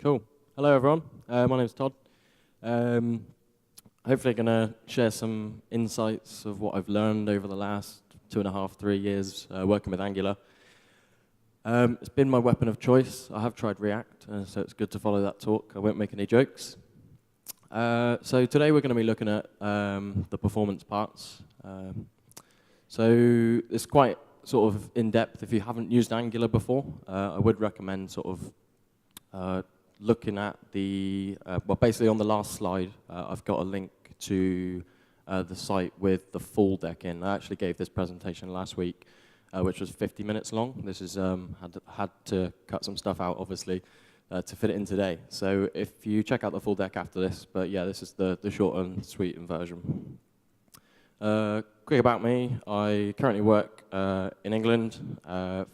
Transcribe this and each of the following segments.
Cool. Hello, everyone. My name is Todd. Hopefully going to share some insights of what I've learned over the last 2.5, 3 years working with Angular. It's been my weapon of choice. I have tried React, so it's good to follow that talk. I won't make any jokes. So today we're going to be looking at the performance parts. So it's quite sort of in-depth. If you haven't used Angular before, I would recommend sort of looking at the, well, basically on the last slide, I've got a link to the site with the full deck in. I actually gave this presentation last week, which was 50 minutes long. This is had to cut some stuff out, obviously, to fit it in today. So if you check out the full deck after this, but yeah, this is the short and sweet version. Quick about me, I currently work in England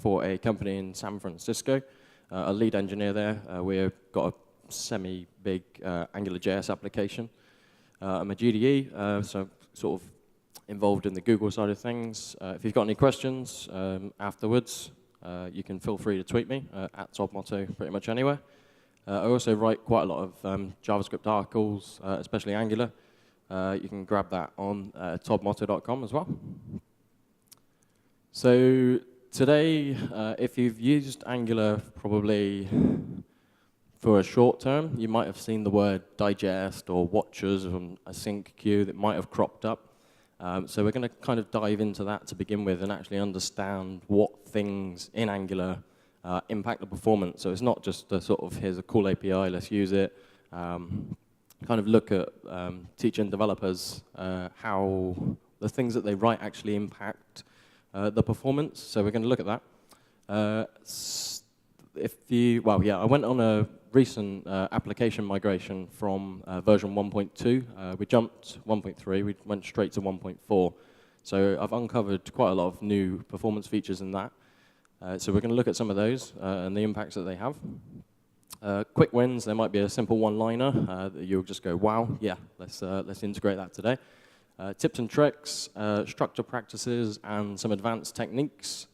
for a company in San Francisco. A lead engineer there. We've got a semi-big AngularJS application. I'm a GDE, so sort of involved in the Google side of things. If you've got any questions afterwards, you can feel free to tweet me at ToddMotto pretty much anywhere. I also write quite a lot of JavaScript articles, especially Angular. You can grab that on toddmotto.com as well. So today, if you've used Angular probably for a short term, you might have seen the word digest or watchers from Async queue that might have cropped up. So we're going to kind of dive into that to begin with and actually understand what things in Angular impact the performance. So it's not just a sort of, here's a cool API, let's use it. Kind of look at teaching developers how the things that they write actually impact the performance, so we're going to look at that. I went on a recent application migration from version 1.2. We jumped 1.3, we went straight to 1.4. So I've uncovered quite a lot of new performance features in that. So we're going to look at some of those and the impacts that they have. Quick wins, there might be a simple one-liner that you'll just go, wow, yeah, let's integrate that today. Tips and tricks, structure practices, and some advanced techniques.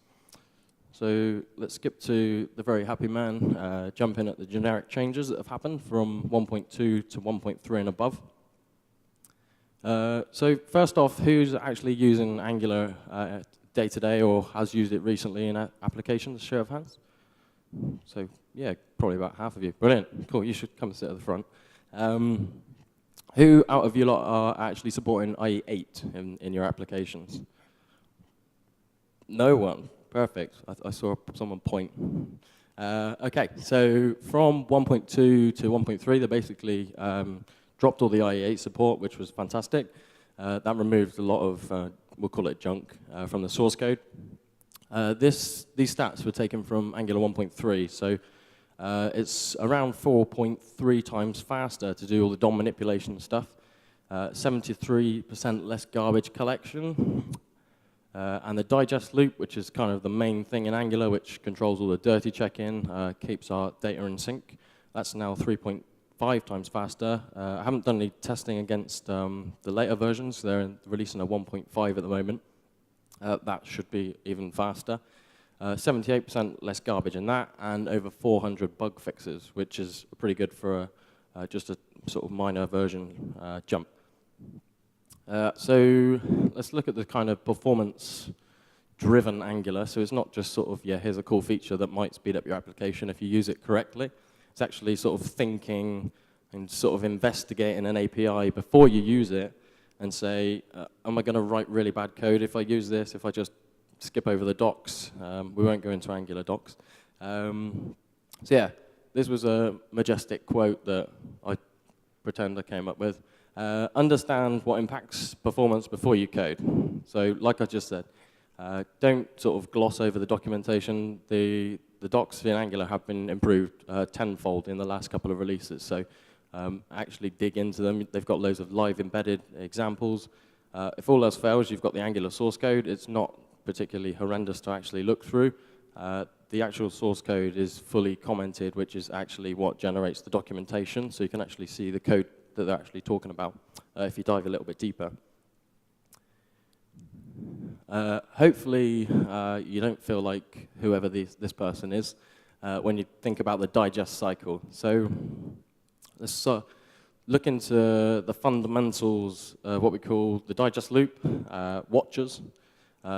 So let's skip to the very happy man, jump in at the generic changes that have happened from 1.2 to 1.3 and above. So first off, who's actually using Angular day to day or has used it recently in applications? Show of hands. So yeah, probably about half of you. Brilliant, cool, you should come and sit at the front. Who out of you lot are actually supporting IE8 in your applications? No one. Perfect. I saw someone point. OK, so from 1.2 to 1.3, they basically dropped all the IE8 support, which was fantastic. That removed a lot of, we'll call it junk, from the source code. These stats were taken from Angular 1.3, so it's around 4.3 times faster to do all the DOM manipulation stuff, 73% less garbage collection, and the digest loop, which is kind of the main thing in Angular, which controls all the dirty check-in, keeps our data in sync. That's now 3.5 times faster. I haven't done any testing against the later versions. They're releasing a 1.5 at the moment. That should be even faster. 78% less garbage in that, and over 400 bug fixes, which is pretty good for just a sort of minor version jump. So let's look at the kind of performance-driven Angular. So it's not just sort of, yeah, here's a cool feature that might speed up your application if you use it correctly. It's actually sort of thinking and sort of investigating an API before you use it and say, am I going to write really bad code if I use this, if I just skip over the docs? We won't go into Angular docs. So yeah, this was a majestic quote that I pretend I came up with. Understand what impacts performance before you code. So like I just said, don't sort of gloss over the documentation. The docs in Angular have been improved tenfold in the last couple of releases. So actually dig into them. They've got loads of live embedded examples. If all else fails, you've got the Angular source code. It's not particularly horrendous to actually look through. The actual source code is fully commented, which is actually what generates the documentation. So you can actually see the code that they're actually talking about if you dive a little bit deeper. Hopefully, you don't feel like whoever this person is. when you think about the digest cycle. So let's look into the fundamentals of what we call the digest loop, watchers.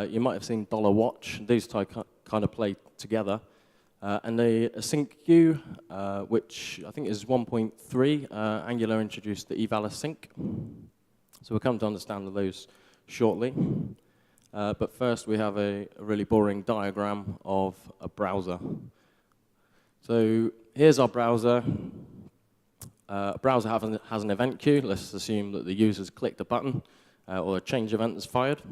You might have seen $watch. These kind of play together. And the async queue, which I think is 1.3, Angular introduced the eval async. So we'll come to understand those shortly. But first, we have a really boring diagram of a browser. So here's our browser. A browser has an event queue. Let's assume that the user's clicked a button or a change event is fired.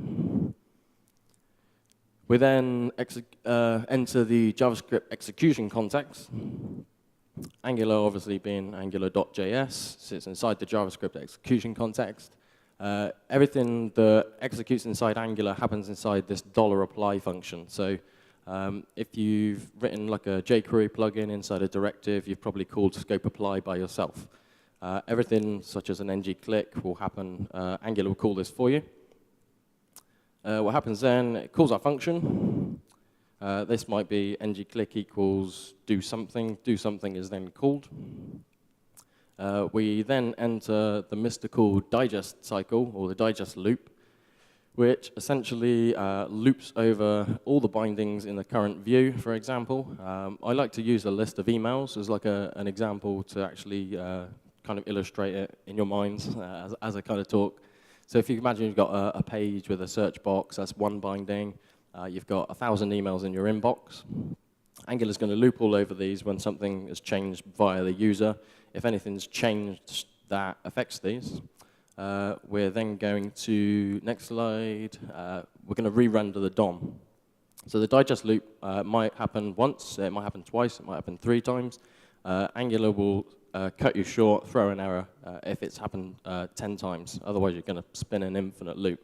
We then enter the JavaScript execution context. Angular, obviously being Angular.js, sits inside the JavaScript execution context. Everything that executes inside Angular happens inside this $apply function. So if you've written like a jQuery plugin inside a directive, you've probably called scope apply by yourself. Everything such as an ng-click will happen. Angular will call this for you. What happens then, it calls our function. This might be ng-click equals do something. Do something is then called. We then enter the mystical digest cycle, or the digest loop, which essentially loops over all the bindings in the current view, for example. I like to use a list of emails as like an example to actually kind of illustrate it in your minds as I kind of talk. So if you imagine you've got a page with a search box, that's one binding. You've got 1,000 emails in your inbox. Angular's going to loop all over these when something is changed via the user. If anything's changed that affects these, we're then going to, next slide, we're going to re-render the DOM. So the digest loop might happen once, it might happen twice, it might happen 3 times. Angular will cut you short, throw an error if it's happened 10 times. Otherwise, you're going to spin an infinite loop.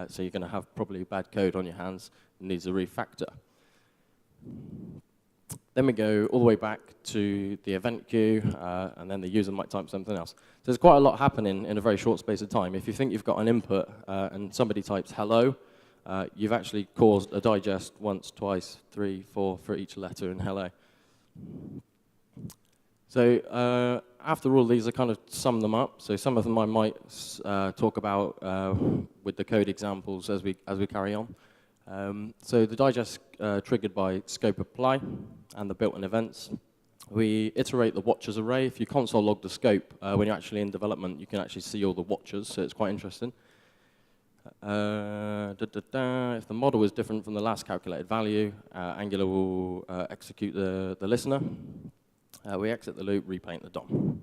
So you're going to have probably bad code on your hands. It needs a refactor. Then we go all the way back to the event queue, and then the user might type something else. So there's quite a lot happening in a very short space of time. If you think you've got an input and somebody types hello, you've actually caused a digest once, twice, 3, 4 for each letter in hello. So after all these, I kind of sum them up. So some of them I might talk about with the code examples as we carry on. So the digest triggered by scope apply and the built-in events. We iterate the watchers array. If you console log the scope, when you're actually in development, you can actually see all the watchers, so it's quite interesting. If the model is different from the last calculated value, Angular will execute the listener. We exit the loop, repaint the DOM.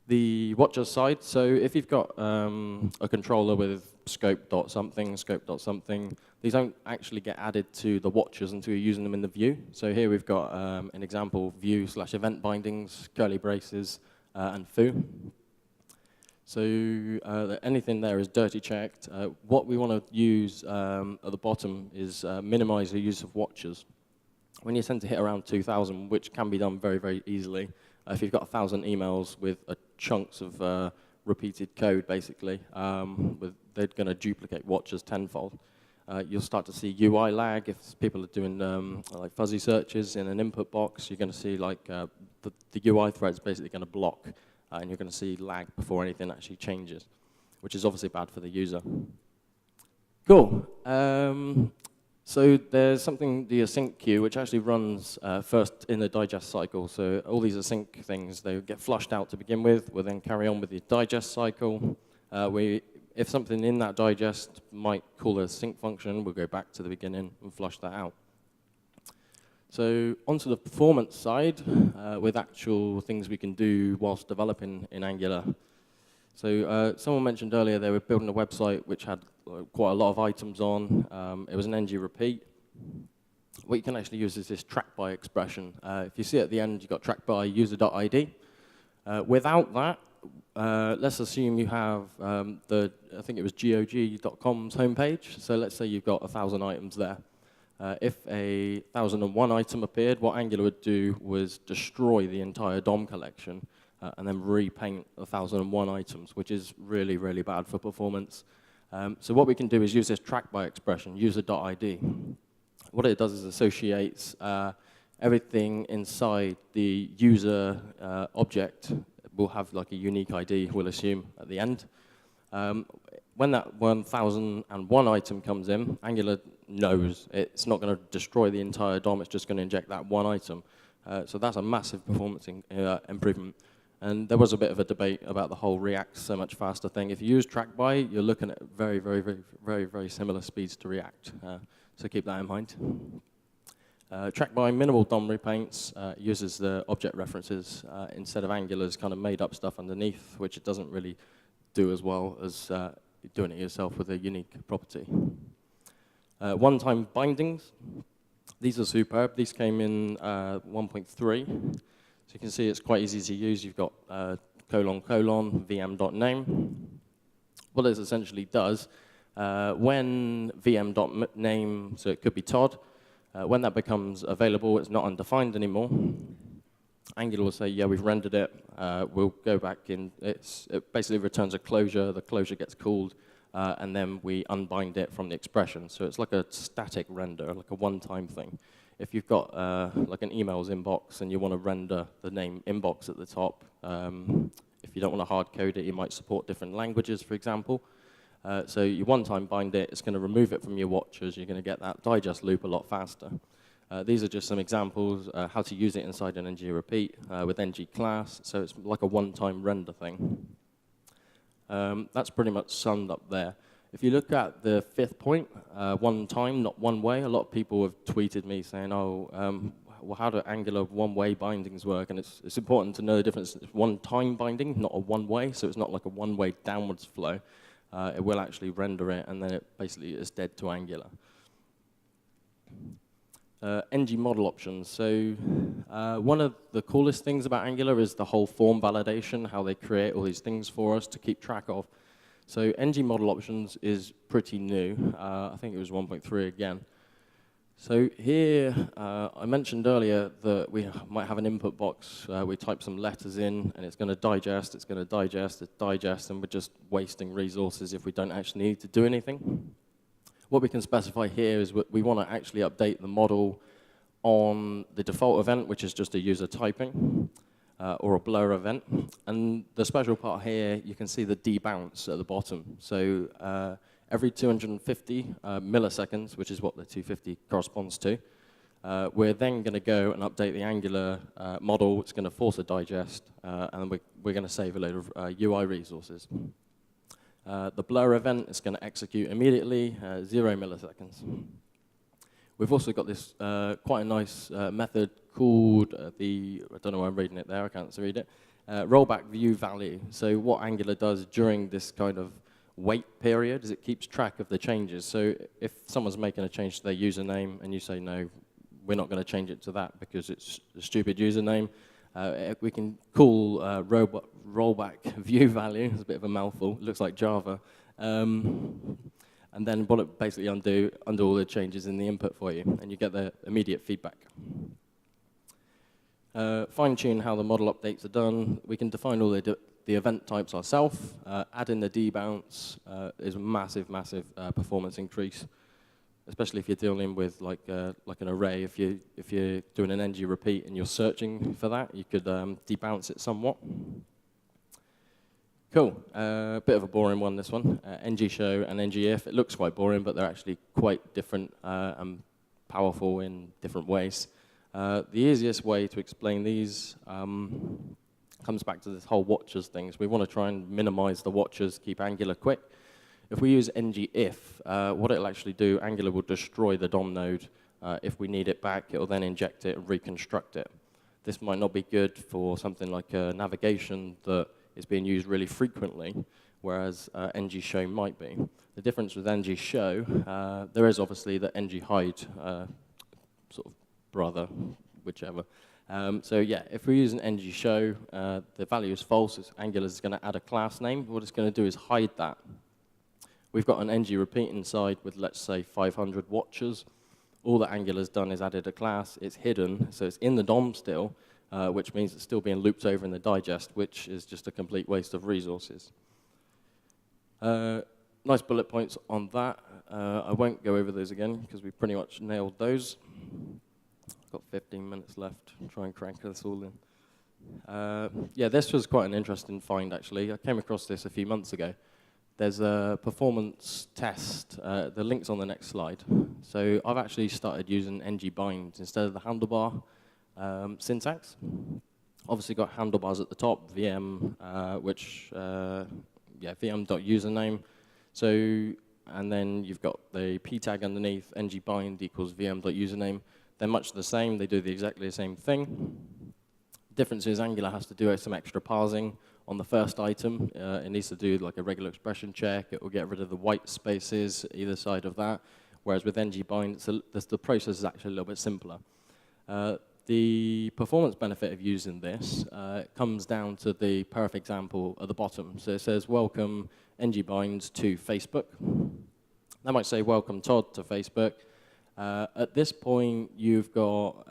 The watcher side, so if you've got a controller with scope.something, scope.something, these don't actually get added to the watchers until you're using them in the view. So here we've got an example, view/event bindings, curly braces, and foo. So anything there is dirty checked. What we want to use at the bottom is minimize the use of watchers. When you tend to hit around 2,000, which can be done very, very easily, if you've got 1,000 emails with chunks of repeated code, basically, they're going to duplicate watchers tenfold. You'll start to see UI lag. If people are doing like fuzzy searches in an input box, you're going to see like the UI thread's basically going to block, and you're going to see lag before anything actually changes, which is obviously bad for the user. Cool. So there's something, the async queue, which actually runs first in the digest cycle. So all these async things, they get flushed out to begin with. We'll then carry on with the digest cycle. If something in that digest might call a sync function, we'll go back to the beginning and flush that out. So onto the performance side, with actual things we can do whilst developing in Angular. So someone mentioned earlier they were building a website which had quite a lot of items on. It was an ng repeat. What you can actually use is this track by expression. If you see at the end, you've got track by user.id. Without that, let's assume you have I think it was GOG.com's homepage. So let's say you've got 1,000 items there. If a 1,001 item appeared, what Angular would do was destroy the entire DOM collection and then repaint 1,001 items, which is really, really bad for performance. So what we can do is use this track by expression, user.id. What it does is associates everything inside the user object will have like a unique ID, we'll assume, at the end. When that 1001 item comes in, Angular knows it's not going to destroy the entire DOM, it's just going to inject that one item. So that's a massive performance improvement. And there was a bit of a debate about the whole React so much faster thing. If you use trackby, you're looking at very similar speeds to React. So keep that in mind. Trackby minimal DOM repaints uses the object references instead of Angular's kind of made up stuff underneath, which it doesn't really do as well as doing it yourself with a unique property. One-time bindings. These are superb. These came in 1.3. So you can see it's quite easy to use. You've got : VM.name. What this essentially does, when VM.name, so it could be Todd, when that becomes available, it's not undefined anymore. Angular will say, yeah, we've rendered it. We'll go back in. It basically returns a closure. The closure gets called, and then we unbind it from the expression. So it's like a static render, like a one-time thing. If you've got like an emails inbox and you want to render the name inbox at the top, if you don't want to hard code it, you might support different languages, for example. So you one-time bind it, it's going to remove it from your watchers. You're going to get that digest loop a lot faster. These are just some examples how to use it inside an ng repeat with ng class. So it's like a one-time render thing. That's pretty much summed up there. If you look at the fifth point, one time, not one way, a lot of people have tweeted me saying, oh, well, how do Angular one-way bindings work? And it's important to know the difference. It's one-time binding, not a one-way, so it's not like a one-way downwards flow. It will actually render it, and then it basically is dead to Angular. NGModelOptions. So one of the coolest things about Angular is the whole form validation, how they create all these things for us to keep track of. So NGModelOptions is pretty new. I think it was 1.3 again. So here, I mentioned earlier that we might have an input box. We type some letters in, and it's going to digest, it's going to digest, it digests, and we're just wasting resources if we don't actually need to do anything. What we can specify here is we want to actually update the model on the default event, which is just a user typing, or a blur event. And the special part here, you can see the debounce at the bottom. So every 250 milliseconds, which is what the 250 corresponds to, we're then going to go and update the Angular model. It's going to force a digest, and we're going to save a load of UI resources. The blur event is going to execute immediately, 0 milliseconds. We've also got this quite a nice method called I don't know why I'm reading it there, I can't read it, rollback view value. So what Angular does during this kind of wait period is it keeps track of the changes. So if someone's making a change to their username and you say, no, we're not going to change it to that because it's a stupid username, we can call rollback view value. It's a bit of a mouthful. It looks like Java. And then what it basically undo all the changes in the input for you, and you get the immediate feedback. Fine-tune how the model updates are done. We can define all the event types ourselves. Add in the debounce is a massive performance increase, especially if you're dealing with like an array. If you're doing an ng repeat and you're searching for that, you could debounce it somewhat. Cool. Bit of a boring one, this one. NGShow and NGIF. It looks quite boring, but they're actually quite different and powerful in different ways. The easiest way to explain these comes back to this whole watchers thing. So we want to try and minimize the watchers, keep Angular quick. If we use NGIF, what it'll actually do, Angular will destroy the DOM node. If we need it back, it'll then inject it and reconstruct it. This might not be good for something like navigation that is being used really frequently, whereas NGShow might be. The difference with NGShow, there is obviously the NGhide sort of brother, whichever. So yeah, if we use an NGShow, the value is false. Angular is going to add a class name. What it's going to do is hide that. We've got an ng repeat inside with, let's say, 500 watchers. All that Angular's done is added a class. It's hidden, so it's in the DOM still, which means it's still being looped over in the digest, which is just a complete waste of resources. Nice bullet points on that. I won't go over those again because we pretty much nailed those. Got 15 minutes left. Try and crank this all in. Yeah, this was quite an interesting find, actually. I came across this a few months ago. There's a performance test. The link's on the next slide. So I've actually started using NGbind instead of the handlebar syntax. Obviously got handlebars at the top, VM, VM.username. So, and then you've got the p tag underneath, NGbind equals VM.username. They're much the same. They do exactly the same thing. Difference is Angular has to do some extra parsing on the first item. It needs to do like a regular expression check. It will get rid of the white spaces either side of that. Whereas with NGbind, the process is actually a little bit simpler. The performance benefit of using this comes down to the perf example at the bottom. So it says, welcome NGbind to Facebook. That might say, welcome Todd to Facebook. At this point, you've got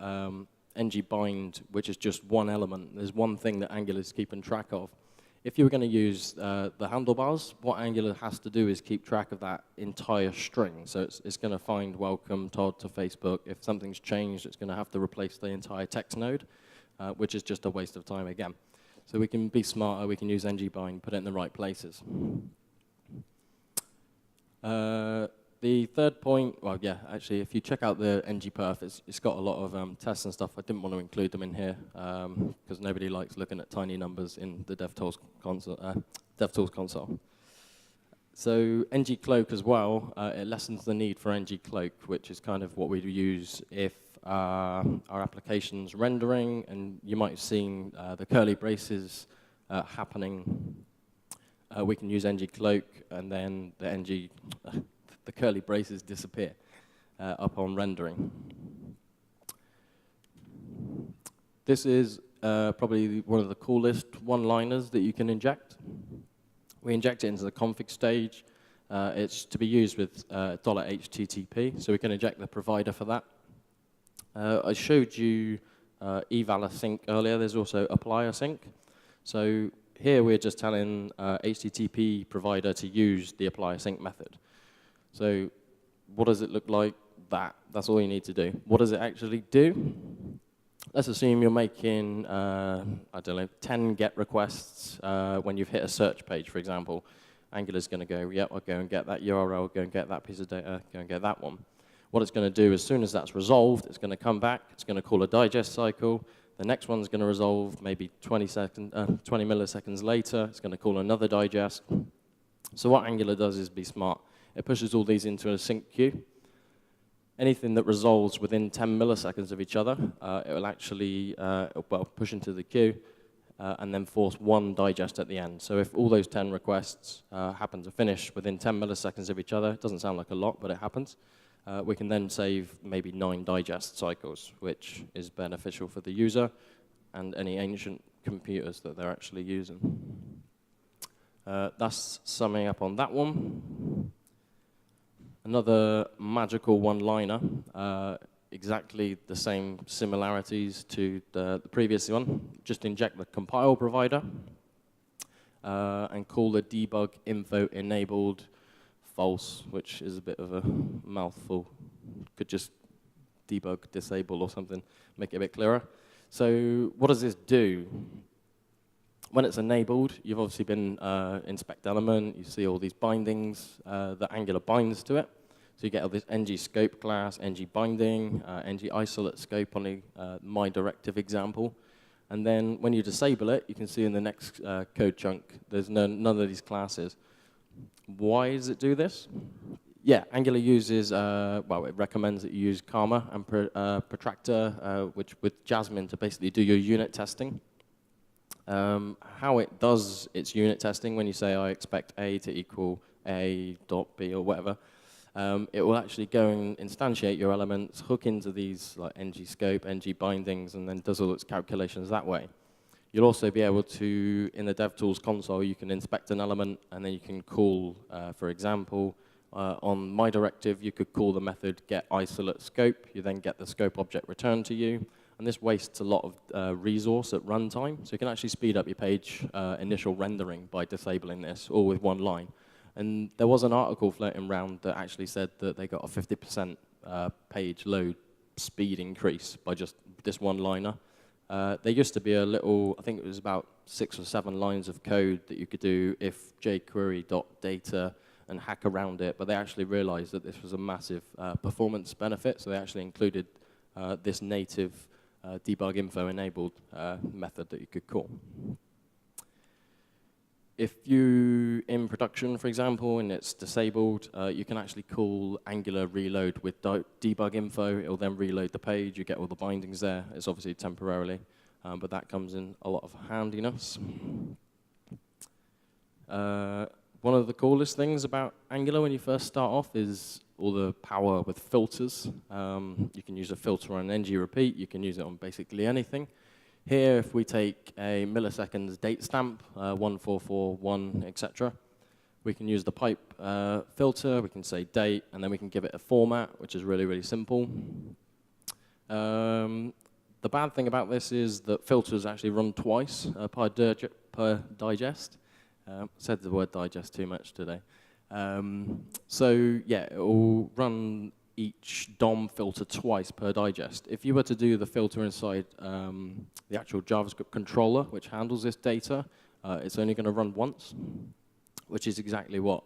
NGbind, which is just one element. There's one thing that Angular is keeping track of. If you were going to use the handlebars, what Angular has to do is keep track of that entire string. So it's going to find welcome Todd to Facebook. If something's changed, it's going to have to replace the entire text node, which is just a waste of time again. So we can be smarter. We can use NGbind, put it in the right places. The third point, well, yeah, actually, if you check out the ngperf, it's got a lot of tests and stuff. I didn't want to include them in here because nobody likes looking at tiny numbers in the DevTools console. So NGCloak as well, it lessens the need for NGCloak, which is kind of what we'd use if our application's rendering, and you might have seen the curly braces happening. We can use NGCloak, and then the curly braces disappear upon rendering. This is probably one of the coolest one-liners that you can inject. We inject it into the config stage. It's to be used with $HTTP, so we can inject the provider for that. I showed you eval async earlier. There's also apply async. So here we're just telling HTTP provider to use the apply async method. So what does it look like? That's all you need to do. What does it actually do? Let's assume you're making, I don't know, 10 GET requests when you've hit a search page, for example. Angular's going to go, yep, I'll go and get that URL, go and get that piece of data, go and get that one. What it's going to do, as soon as that's resolved, it's going to come back, it's going to call a digest cycle. The next one's going to resolve maybe 20 milliseconds later. It's going to call another digest. So what Angular does is be smart. It pushes all these into a sync queue. Anything that resolves within 10 milliseconds of each other, it will actually push into the queue and then force one digest at the end. So if all those 10 requests happen to finish within 10 milliseconds of each other, it doesn't sound like a lot, but it happens, we can then save maybe 9 digest cycles, which is beneficial for the user and any ancient computers that they're actually using. That's summing up on that one. Another magical one-liner, exactly the same similarities to the previous one. Just inject the compile provider and call the debug info enabled false, which is a bit of a mouthful. Could just debug disable or something, make it a bit clearer. So what does this do? When it's enabled, you've obviously been inspect element. You see all these bindings that Angular binds to it. So you get all this NGScope class, NGbinding, NGisolate scope on the my directive example. And then when you disable it, you can see in the next code chunk, there's none of these classes. Why does it do this? Yeah, Angular uses, well, it recommends that you use Karma and Protractor, which with Jasmine to basically do your unit testing. How it does its unit testing, when you say I expect A to equal A dot B or whatever, it will actually go and instantiate your elements, hook into these like NGScope, NGbindings, and then does all its calculations that way. You'll also be able to, in the DevTools console, you can inspect an element, and then you can call, for example, on my directive, you could call the method getIsolateScope. You then get the scope object returned to you. And this wastes a lot of resource at runtime. So you can actually speed up your page initial rendering by disabling this, all with one line. And there was an article floating around that actually said that they got a 50% page load speed increase by just this one liner. There used to be a little, I think it was about 6 or 7 lines of code that you could do if jQuery.data and hack around it, but they actually realized that this was a massive performance benefit, so they actually included this native DebugInfo enabled method that you could call. If you in production, for example, and it's disabled, you can actually call Angular reload with DebugInfo. It'll then reload the page. You get all the bindings there. It's obviously temporarily, but that comes in a lot of handiness. One of the coolest things about Angular when you first start off is all the power with filters. You can use a filter on ng repeat. You can use it on basically anything. Here, if we take a milliseconds date stamp, 1441, etc., we can use the pipe filter, we can say date, and then we can give it a format, which is really, really simple. The bad thing about this is that filters actually run twice per digest. Said the word digest too much today. So yeah, it will run each DOM filter twice per digest. If you were to do the filter inside the actual JavaScript controller, which handles this data, it's only going to run once, which is exactly what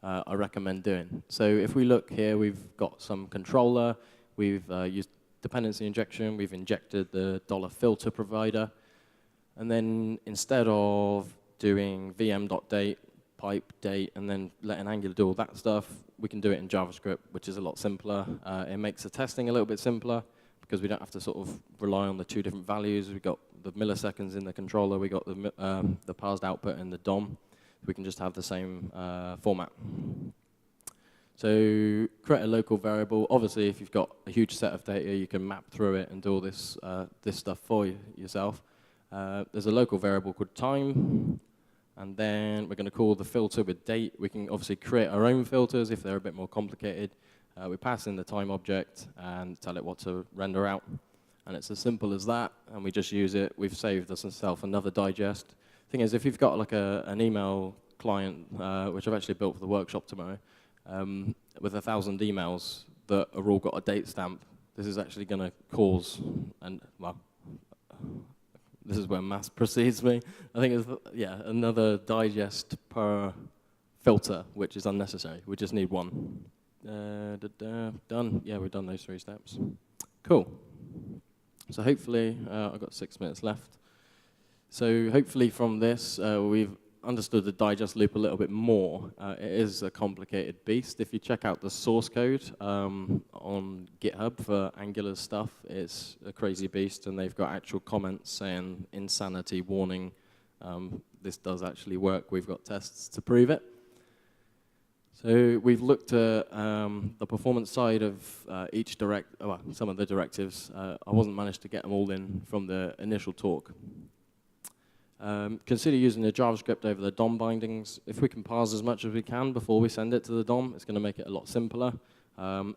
I recommend doing. So if we look here, we've got some controller, we've used dependency injection, we've injected the $filter provider, and then instead of doing vm.date, pipe date, and then letting Angular do all that stuff, we can do it in JavaScript, which is a lot simpler. It makes the testing a little bit simpler because we don't have to sort of rely on the 2 different values. We've got the milliseconds in the controller, we got the parsed output in the DOM. We can just have the same format. So create a local variable. Obviously, if you've got a huge set of data, you can map through it and do all this this stuff for yourself. There's a local variable called time. And then we're going to call the filter with date. We can obviously create our own filters if they're a bit more complicated. We pass in the time object and tell it what to render out. And it's as simple as that. And we just use it. We've saved ourselves another digest. Thing is, if you've got like an email client, which I've actually built for the workshop tomorrow, with 1,000 emails that are all got a date stamp, this is actually going to cause, and well, this is where maths precedes me. I think it's, yeah, another digest per filter, which is unnecessary. We just need one. Done. Yeah, we've done those 3 steps. Cool. So hopefully, I've got 6 minutes left. So hopefully from this, we've understood the digest loop a little bit more. It is a complicated beast. If you check out the source code on GitHub for Angular stuff, it's a crazy beast, and they've got actual comments saying insanity warning. This does actually work. We've got tests to prove it. So we've looked at the performance side of some of the directives. I wasn't managed to get them all in from the initial talk. Consider using the JavaScript over the DOM bindings. If we can parse as much as we can before we send it to the DOM, it's going to make it a lot simpler.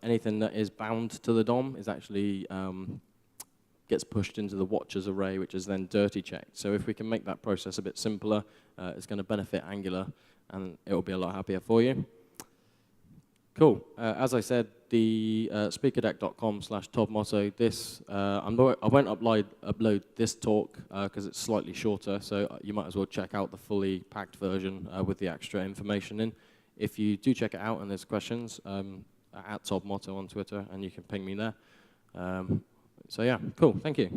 Anything that is bound to the DOM is actually gets pushed into the watchers array, which is then dirty checked. So if we can make that process a bit simpler, it's going to benefit Angular, and it will be a lot happier for you. Cool. As I said, the speakerdeck.com/ToddMotto. This I won't upload this talk because it's slightly shorter, so you might as well check out the fully packed version with the extra information in. If you do check it out and there's questions, at ToddMotto on Twitter, and you can ping me there. So yeah, cool. Thank you.